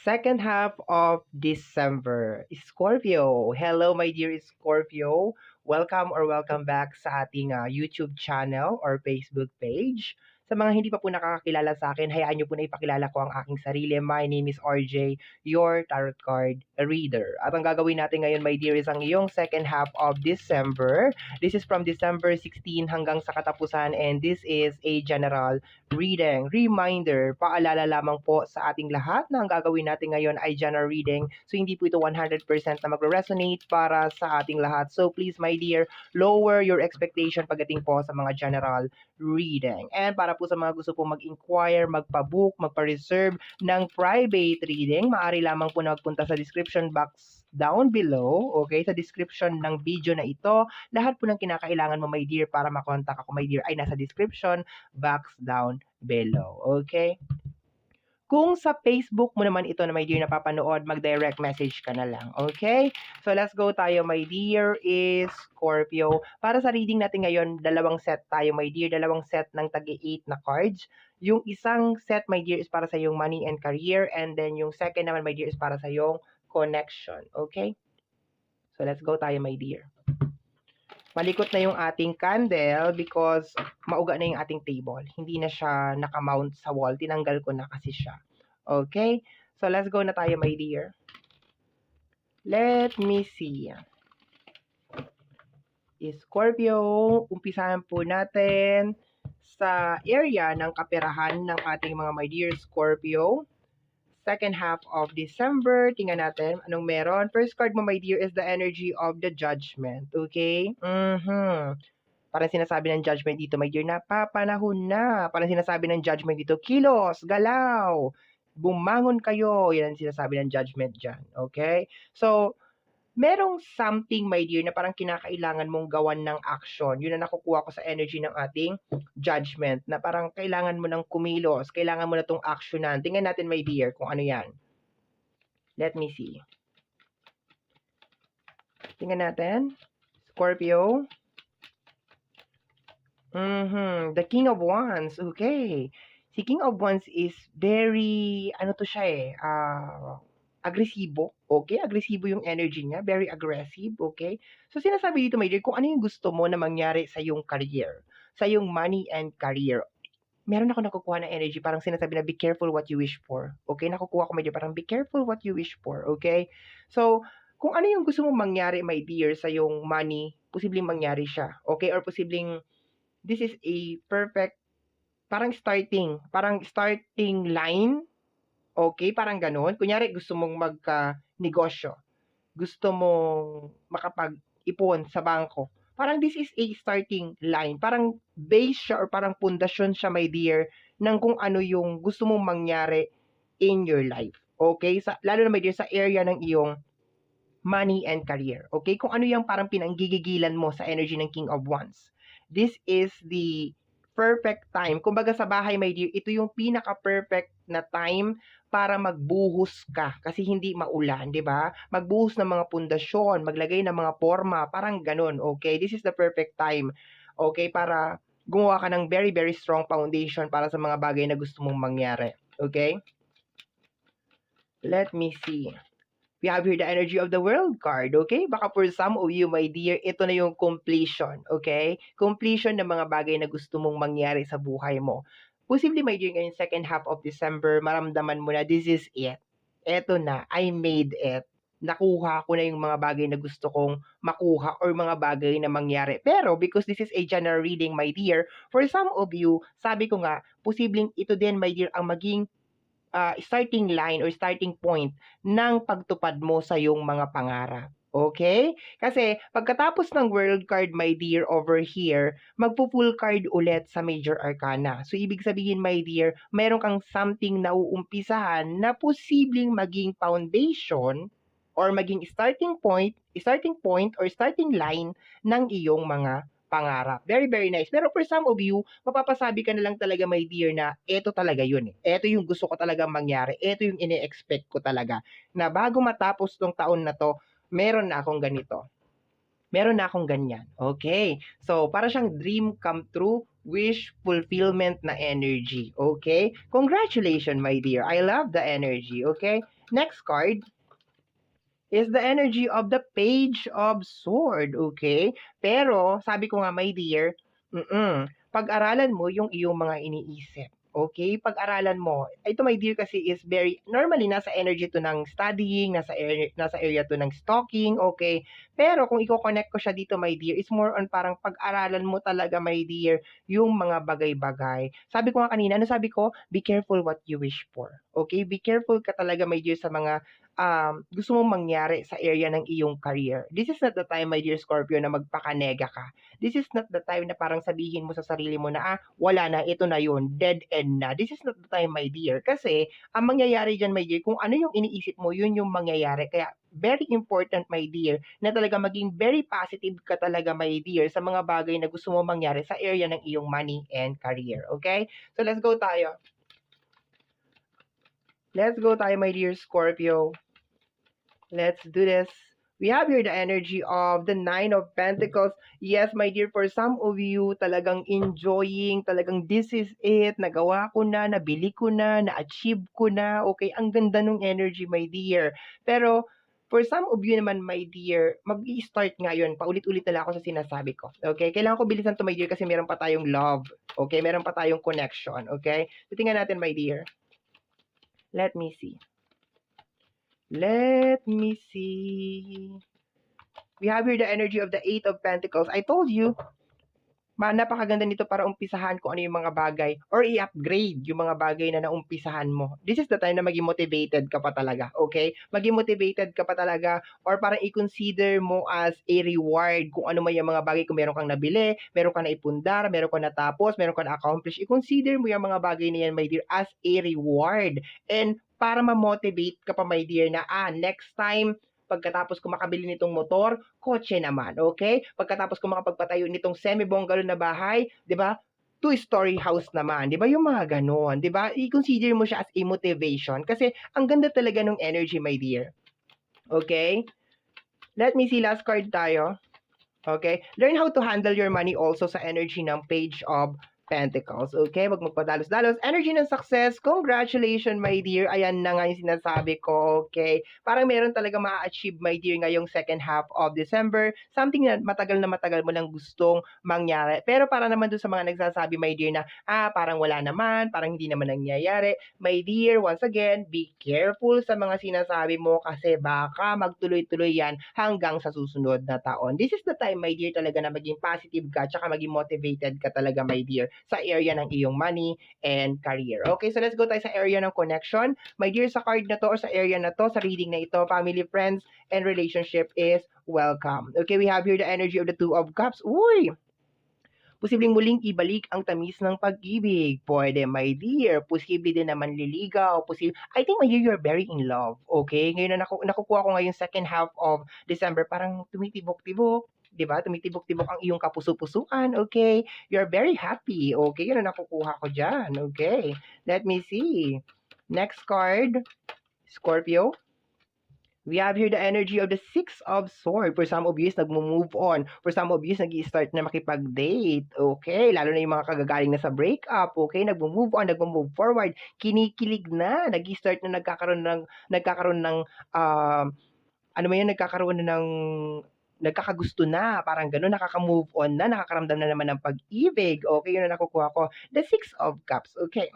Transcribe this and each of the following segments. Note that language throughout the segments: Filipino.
second half of December. Scorpio. Hello, my dear Scorpio. Welcome back sa ating YouTube channel or Facebook page. Sa mga hindi pa po nakakakilala sa akin, hayaan niyo po na ipakilala ko ang aking sarili. My name is RJ, your tarot card reader. At ang gagawin natin ngayon, my dear, is ang iyong second half of December. This is from December 16 hanggang sa katapusan, and this is a general reading. Reminder, paalala lamang po sa ating lahat na ang gagawin natin ngayon ay general reading. So, hindi po ito 100% na magre-resonate para sa ating lahat. So, please, my dear, lower your expectation pagdating po sa mga general reading. And para po sa mga gusto po mag-inquire, magpa-book, magpa-reserve ng private reading, maaari lamang po na magpunta sa description box down below, okay, sa description ng video na ito. Lahat po ng kinakailangan mo, my dear, para makontak ako, my dear, ay nasa description box down below, okay? Kung sa Facebook mo naman ito na, my dear, napapanood, mag-direct message ka na lang, okay? So, let's go tayo, my dear, is Scorpio. Para sa reading natin ngayon, dalawang set tayo, my dear, dalawang set ng tagi-8 na cards. Yung isang set, my dear, is para sa yung money and career, and then yung second naman, my dear, is para sa yung connection, okay? So, let's go tayo, my dear. Malikot na yung ating candle because mauga na yung ating table. Hindi na siya nakamount sa wall. Tinanggal ko na kasi siya. Okay? So, let's go na tayo, my dear. Let me see. Scorpio, umpisahan po natin sa area ng kaperahan ng ating mga my dear Scorpio. Second half of December. Tingnan natin anong meron. First card mo, my dear, is the energy of the judgment. Okay? Parang sinasabi ng judgment dito, my dear, napapanahon na. Parang sinasabi ng judgment dito, kilos, galaw, bumangon kayo. Yan ang sinasabi ng judgment dyan. Okay? So, merong something, my dear, na parang kinakailangan mong gawan ng action. Yun ang nakukuha ko sa energy ng ating judgment, na parang kailangan mo ng kumilos, kailangan mo na itong actionan. Tingnan natin, my dear, kung ano yan. Let me see. Tingnan natin. Scorpio. The King of Wands. Okay. Si King of Wands is very, ano to siya agresibo, okay? Agresibo yung energy niya, very aggressive, okay? So, sinasabi dito, my dear, kung ano yung gusto mo na mangyari sa yung career, sa yung money and career. Meron ako nakukuha na energy, parang sinasabi na, be careful what you wish for, okay? Nakukuha ko, my dear, parang be careful what you wish for, okay? So, kung ano yung gusto mo mangyari, my dear, sa yung money, posibleng mangyari siya, okay? Or posibleng, this is a perfect, parang starting line. Okay, parang gano'n. Kunyari, gusto mong magka-negosyo. Gusto mong makapag-ipon sa bangko. Parang this is a starting line. Parang base siya or parang pundasyon siya, my dear, ng kung ano yung gusto mong mangyari in your life. Okay? Lalo na, my dear, sa area ng iyong money and career. Okay? Kung ano yung parang pinanggigigilan mo sa energy ng King of Wands. This is the perfect time. Kumbaga sa bahay, my dear, ito yung pinaka-perfect na time para magbuhos ka kasi hindi maulan, 'di ba? Magbuhos ng mga pundasyon, maglagay ng mga forma, parang ganun, okay? This is the perfect time, okay, para gumawa ka ng very, very strong foundation para sa mga bagay na gusto mong mangyari, okay? Let me see. We have here the energy of the world card, okay? Baka for some of you, my dear, ito na yung completion, okay? Completion ng mga bagay na gusto mong mangyari sa buhay mo. Posibly, my dear, ngayon second half of December, maramdaman mo na this is it. Eto na, I made it. Nakuha ko na yung mga bagay na gusto kong makuha or mga bagay na mangyari. Pero because this is a general reading, my dear, for some of you, sabi ko nga, posibleng ito din, my dear, ang maging starting line or starting point ng pagtupad mo sa iyong mga pangarap. Okay? Kasi pagkatapos ng world card, my dear, over here, magpo-full card ulit sa major arcana. So, ibig sabihin, my dear, meron kang something na uumpisahan na posibleng maging foundation or maging starting point or starting line ng iyong mga pangarap. Very, very nice. Pero for some of you, mapapasabi ka na lang talaga, my dear, na eto talaga yun eh. Eto yung gusto ko talaga mangyari. Eto yung ine-expect ko talaga. Na bago matapos tong taon na to, meron na akong ganito. Meron na akong ganyan. Okay. So, para siyang dream come true, wish fulfillment na energy. Okay? Congratulations, my dear. I love the energy. Okay? Next card is the energy of the Page of Sword, okay? Pero, sabi ko nga, my dear, pag-aralan mo yung iyong mga iniisip. Okay? Pag-aralan mo. Ito, my dear, kasi is very, normally, nasa energy to ng studying, nasa area to ng stalking, okay? Pero, kung i-connect ko siya dito, my dear, is more on parang pag-aralan mo talaga, my dear, yung mga bagay-bagay. Sabi ko nga kanina, ano sabi ko? Be careful what you wish for. Okay? Be careful ka talaga, my dear, sa mga gusto mong mangyari sa area ng iyong career. This is not the time, my dear Scorpio, na magpakanega ka. This is not the time na parang sabihin mo sa sarili mo na, wala na, ito na yun, dead end na. This is not the time, my dear. Kasi, ang mangyayari dyan, my dear, kung ano yung iniisip mo, yun yung mangyayari. Kaya, very important, my dear, na talaga maging very positive ka talaga, my dear, sa mga bagay na gusto mo mangyari sa area ng iyong money and career. Okay? So, let's go tayo. Let's go tayo, my dear Scorpio. Let's do this. We have here the energy of the Nine of Pentacles. Yes, my dear, for some of you, talagang enjoying, talagang this is it, nagawa ko na, nabili ko na, na-achieve ko na, okay, ang ganda ng energy, my dear. Pero, for some of you naman, my dear, mag-i-start ngayon, paulit-ulit na lang ako sa sinasabi ko, okay? Kailangan ko bilisan to, my dear, kasi meron pa tayong love, okay? Meron pa tayong connection, okay? So, tingnan natin, my dear. Let me see. Let me see. We have here the energy of the Eight of Pentacles. I told you, napakaganda nito para umpisahan kung ano yung mga bagay or i-upgrade yung mga bagay na naumpisahan mo. This is the time na maging motivated ka pa talaga, okay? Maging motivated ka pa talaga or parang i-consider mo as a reward kung ano man yung mga bagay. Kung meron kang nabili, meron kang naipundar, meron kang natapos, meron kang na-accomplish, i-consider mo yung mga bagay na yan, my dear, as a reward. And para ma-motivate ka pa, my dear, na next time, pagkatapos ko makabili nitong motor, kotse naman, okay? Pagkatapos ko makapagpatayo nitong semi-bungalow na bahay, 'di ba? Two-story house naman, 'di ba? Yung mga ganon, 'di ba? I-consider mo siya as a motivation kasi ang ganda talaga ng energy, my dear. Okay? Let me see, last card tayo. Okay? Learn how to handle your money also sa energy ng Page of Pentacles. Okay? Wag magpadalos-dalos. Energy ng success. Congratulations, my dear. Ayan na nga yung sinasabi ko. Okay? Parang meron talaga ma-achieve, my dear, ngayong second half of December. Something na matagal mo lang gustong mangyari. Pero para naman dun sa mga nagsasabi, my dear, na parang wala naman, parang hindi naman nangyayari. My dear, once again, be careful sa mga sinasabi mo kasi baka magtuloy-tuloy yan hanggang sa susunod na taon. This is the time, my dear, talaga na maging positive ka tsaka maging motivated ka talaga, my dear, sa area ng iyong money and career. Okay, so let's go tayo sa area ng connection. My dear, sa card na to or sa area na to, sa reading na ito, family, friends, and relationship is welcome. Okay, we have here the energy of the Two of Cups. Uy! Posibleng muling ibalik ang tamis ng pag-ibig. Pwede, my dear. Posible din naman liligaw. I think, my dear, you're very in love. Okay? Ngayon na nakukuha ko ngayong second half of December, parang tumitibok-tibok. 'Di ba? Tumitibok-tibok ang iyong kapuso-pusuan, okay? You're very happy, okay? Yun ang nakukuha ko dyan, okay? Let me see. Next card, Scorpio. We have here the energy of the Six of Swords. For some of you is nagmo-move on. For some of you is nag-i-start na makipag-date. Okay? Lalo na yung mga kagagaling na sa breakup. Okay? Nagmo-move on, nagmo-move forward. Kinikilig na. Nag-i-start na nagkakaroon ng ano mo yun, nagkakaroon na ng nagkakagusto na, parang gano'n, nakaka-move on na, nakakaramdam na naman ng pag-ibig. Okay, yun ang nakukuha ko. The Six of Cups. Okay.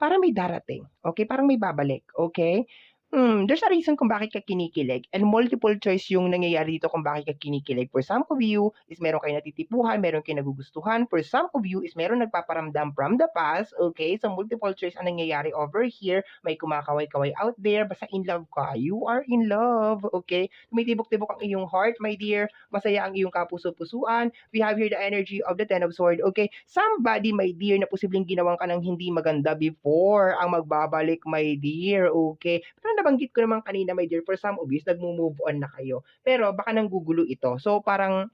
Parang may darating, okay? Parang may babalik, okay? There's a reason kung bakit ka kinikilig and multiple choice yung nangyayari dito kung bakit ka kinikilig. For some of you is meron kayo natitipuhan, meron kayo nagugustuhan. For some of you is meron nagpaparamdam from the past, okay? So multiple choice ang nangyayari over here. May kumakaway-kaway out there. Basta in love ka. You are in love, okay? Tumitibok-tibok ang iyong heart, my dear. Masaya ang iyong kapuso-pusuan. We have here the energy of the Ten of Swords, okay? Somebody, my dear, na posibleng ginawang ka ng hindi maganda before ang magbabalik, my dear, okay? Pero nabanggit ko naman kanina, my dear, for some of you, nagmo-move on na kayo. Pero baka nanggugulo ito. So, parang,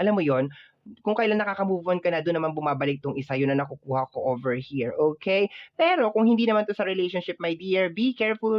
alam mo yon, kung kailan nakaka-move on ka na, doon naman bumabalik 'tong isa, yun na nakukuha ko over here, okay? Pero kung hindi naman 'to sa relationship, my dear, be careful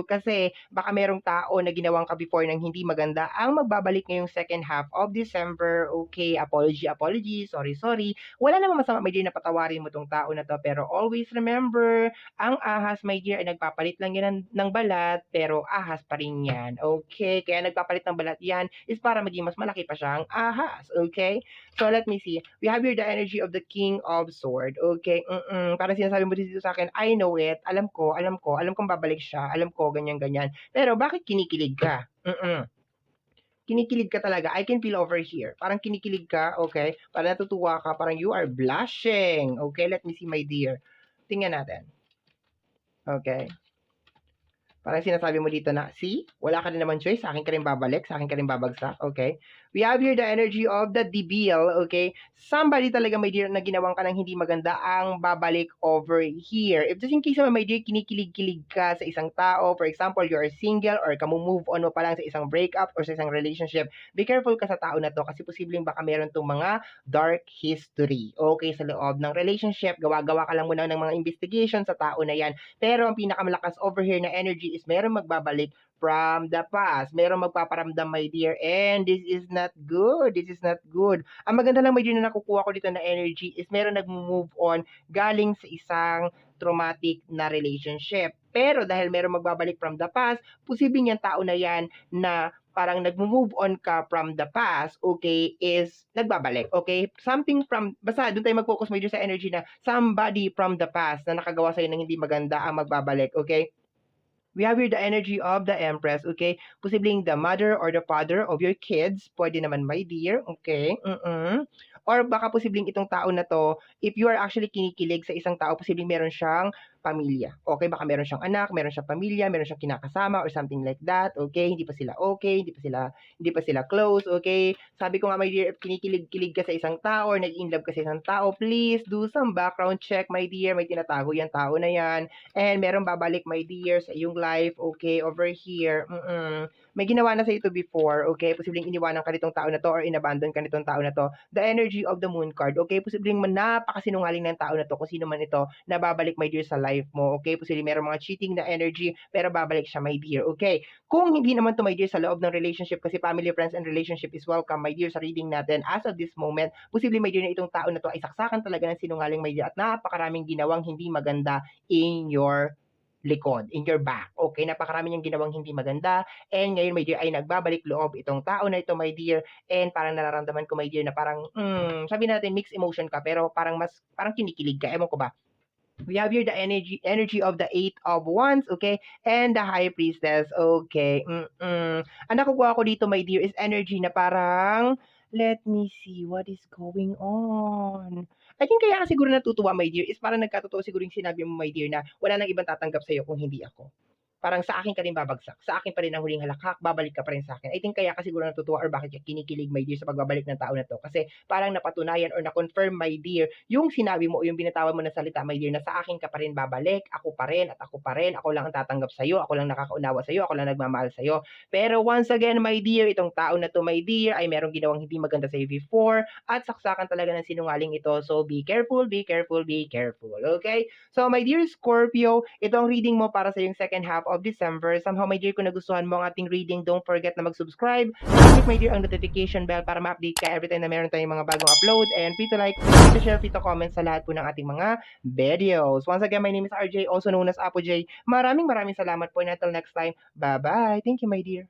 kasi baka merong tao na ginawang ka before ng hindi maganda ang magbabalik ngayong second half of December, okay? Apology, sorry. Wala namang masama, my dear, na patawarin mo 'tong tao na 'to, pero always remember, ang ahas, my dear, ay nagpapalit lang yan ng balat, pero ahas pa rin yan, okay? Kaya nagpapalit ng balat yan is para maging mas malaki pa siyang ahas, okay? So let me see. We have here the energy of the King of Sword. Okay? Parang sinasabi mo dito sa akin, I know it. Alam kong babalik siya. Alam ko, ganyan. Pero bakit kinikilig ka? Kinikilig ka talaga. I can feel over here. Parang kinikilig ka, okay? Parang natutuwa ka. Parang you are blushing. Okay? Let me see, my dear. Tingnan natin. Okay? Parang sinasabi mo dito na, see, wala ka rin naman choice, sa akin ka rin babalik, sa akin ka rin babagsak, okay? We have here the energy of the debil, okay? Somebody talaga, my dear, na ginawang ka ng hindi maganda ang babalik over here. If just in case naman, my dear, kinikilig-kilig ka sa isang tao, for example, you are single or kamu-move on mo pa lang sa isang breakup or sa isang relationship, be careful ka sa tao na to kasi posibleng baka meron tong mga dark history, okay, sa loob ng relationship. Gawa-gawa ka lang muna ng mga investigation sa tao na yan. Pero ang pinakamalakas over here na energy is merong magbabalik from the past. Merong magpaparamdam, my dear, and this is not good. This is not good. Ang maganda lang, my dear, na nakukuha ko dito na energy is meron nag-move on galing sa isang traumatic na relationship. Pero dahil meron magbabalik from the past, posibleng yung tao na yan na parang nag-move on ka from the past, okay, is nagbabalik, okay? Something from, basta doon tayo mag-focus, my dear, sa energy na somebody from the past na nakagawa sa'yo ng hindi maganda ang magbabalik, okay? We have here the energy of the Empress, okay? Posibleng the mother or the father of your kids. Pwede naman, my dear, okay? Or baka posibleng itong tao na to, if you are actually kinikilig sa isang tao, posibleng meron siyang pamilya. Okay, baka meron siyang anak, meron siyang pamilya, meron siyang kinakasama or something like that. Okay, hindi pa sila okay, hindi pa sila close, okay? Sabi ko nga, my dear, if kinikilig-kilig ka sa isang tao or nag-inlove ka sa isang tao, please do some background check, my dear. May tinatago yung tao na yan. And meron babalik, my dear, sa iyong life, okay, over here. May ginawa na sa ito before, okay? Posibleng iniwanan ka nitong tao na to or inabandon ka nitong tao na to. The energy of the moon card, okay? Posibleng napakasinungaling ng tao na to, kung sino man ito, na babalik, my dear, sa life mo, okay? Posibleng meron mga cheating na energy, pero babalik siya, my dear, okay? Kung hindi naman to, my dear, sa loob ng relationship, kasi family, friends, and relationship is welcome, my dear, sa reading natin. As of this moment, posibleng, my dear, na itong tao na to ay saksakan talaga ng sinungaling, my dear, at napakaraming ginawang hindi maganda in your likod, in your back. Okay, napakarami niyang ginawang hindi maganda. And ngayon, my dear, ay nagbabalik loob itong tao na ito, my dear. And parang nararamdaman ko, my dear, na parang, sabi natin, mixed emotion ka, pero parang parang kinikilig ka. Ewan ko ba? We have here the energy of the Eight of Wands, okay? And the High Priestess, okay? Ang nakukuha ko dito, my dear, is energy na parang, let me see, what is going on? I think kaya ka siguro natutuwa, my dear, is parang nagkatotoo siguro yung sinabi mo, my dear, na wala nang ibang tatanggap sa'yo kung hindi ako. Parang sa akin ka rin babagsak. Sa akin pa rin ang huling halakhak, babalik ka pa rin sa akin. I think kaya ka siguro natutuwa or bakit ka kinikilig, my dear, sa pagbabalik ng tao na to. Kasi parang napatunayan or na-confirm, my dear, yung sinabi mo o yung binitawan mo na salita, my dear, na sa akin ka pa rin babalik, ako pa rin at ako pa rin, ako lang ang tatanggap sa'yo, ako lang nakakaunawa sa'yo, ako lang nagmamahal sa'yo. Pero once again, my dear, itong tao na to, my dear, ay merong ginawang hindi maganda sa'yo before at saksakan talaga ng sinungaling ito. So be careful, okay? So my dear Scorpio, ito ang reading mo para sa yung second half of December. Somehow, my dear, kung nagustuhan mo ang ating reading, don't forget na mag-subscribe. Click, my dear, ang notification bell para ma-update ka every time na meron tayong mga bagong upload. And free to like, free to share, free to comment sa lahat po ng ating mga videos. Once again, my name is RJ, also known as Apo J. Maraming salamat po, and until next time, bye-bye. Thank you, my dear.